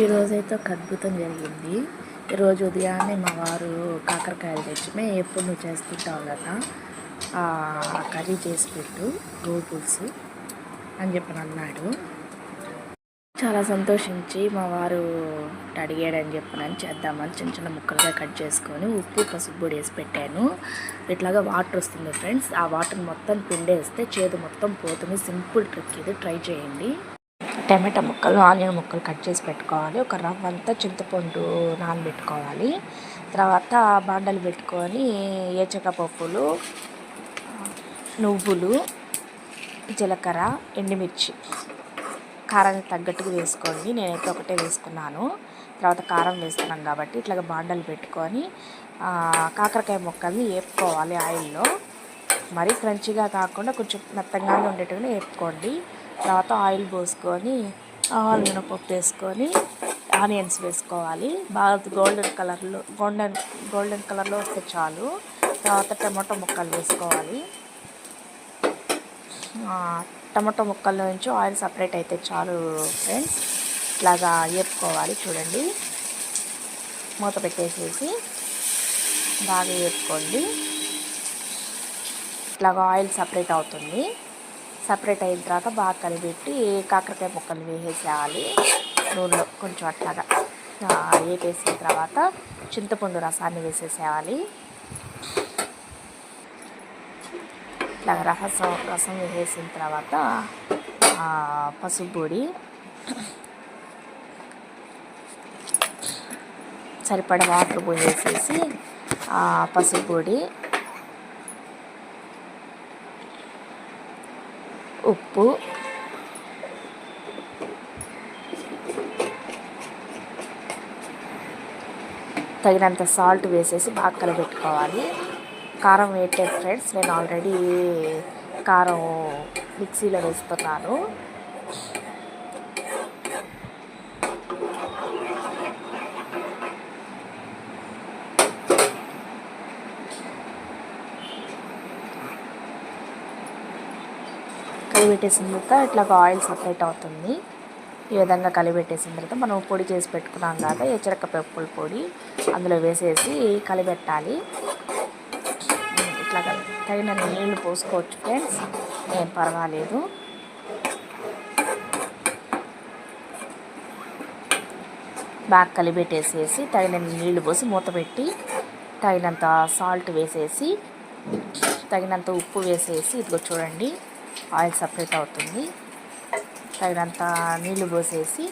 ఈరోజైతే ఒక అద్భుతం జరిగింది. ఈరోజు ఉదయాన్నే మా వారు కాకరకాయలు తెచ్చి, మేము ఎప్పుడు నువ్వు చేస్తుంటావు కదా కర్రీ చేసి పెట్టు గోవు పులుసు అని చెప్పి అన్నాడు. చాలా సంతోషించి మా వారు అడిగాడని చెప్పినని చేద్దామని చిన్న చిన్న ముక్కలుగా కట్ చేసుకొని ఉప్పు పసుపు పొడి వేసి పెట్టాను. ఇట్లాగా వాటర్ వస్తుంది ఫ్రెండ్స్, ఆ వాటర్ మొత్తం పిండేస్తే చేదు మొత్తం పోతుంది. సింపుల్ ట్రిక్ ఇది, ట్రై చేయండి. టమాటా ముక్కలు ఆనియన్ ముక్కలు కట్ చేసి పెట్టుకోవాలి. ఒక రవ్వ అంతా చింతపండు నానబెట్టుకోవాలి. తర్వాత బాండలు పెట్టుకొని ఏచకపప్పులు, నువ్వులు, జీలకర్ర, ఎండుమిర్చి కారానికి తగ్గట్టుగా వేసుకోండి. నేనైతే ఒకటే వేసుకున్నాను. తర్వాత కారం వేస్తున్నాను కాబట్టి ఇట్లాగ బాండలు పెట్టుకొని కాకరకాయ ముక్కల్ని వేపుకోవాలి ఆయిల్లో. మరీ క్రంచిగా కాకుండా కొంచెం మెత్తగానే ఉండేట్టుగానే వేపుకోండి. తర్వాత ఆయిల్ పోసుకొని ఆవాలు మినపప్పు వేసుకొని ఆనియన్స్ వేసుకోవాలి. బాగా గోల్డెన్ కలర్లో వస్తే చాలు. తర్వాత టమాటో ముక్కలు వేసుకోవాలి. టమాటో ముక్కల్లో నుంచి ఆయిల్ సపరేట్ అయితే చాలు ఫ్రెండ్స్. ఇట్లాగా వేపుకోవాలి. చూడండి, మూత పెట్టేసేసి బాగా వేపుకోండి. ఇట్లాగా ఆయిల్ సపరేట్ అవుతుంది. సపరేట్ అయిన తర్వాత బాగా కలిపెట్టి కాకరకాయ ముక్కలు వేసేసేయాలి నూనెలో. కొంచెం అట్లాగా వేపేసిన తర్వాత చింతపండు రసాన్ని వేసేసేయాలి. ఇట్లాగా రసం వేసేసిన తర్వాత పసుపు పొడి, సరిపడ వాటర్ పోసేసి పసుపు పొడి, ఉప్పు, తగినంత సాల్ట్ వేసేసి బాగా కలబెట్టుకోవాలి. కారం వేయట్లేదు ఫ్రెండ్స్, నేను ఆల్రెడీ కారం మిక్సీలో వేస్తున్నాను. కలిపెట్టేసిన తర్వాత ఇట్లా ఆయిల్ సపరేట్ అవుతుంది. ఈ విధంగా కలిపెట్టేసిన తర్వాత మనం పొడి చేసి పెట్టుకున్నాం కదా ఎచ్చరకపప్పుల పొడి, అందులో వేసేసి కలిపెట్టాలి. ఇట్లా తగిన నీళ్ళు పోసుకోవచ్చు ఫ్రెండ్స్, ఏం పర్వాలేదు. బాగా కలిపెట్టేసేసి తగిన నీళ్ళు పోసి మూత పెట్టి తగినంత సాల్ట్ వేసేసి తగినంత ఉప్పు వేసేసి ఇదిగో చూడండి ఆయిల్ సపరేట్ అవుతుంది. తగినంత నీళ్ళు పోసేసి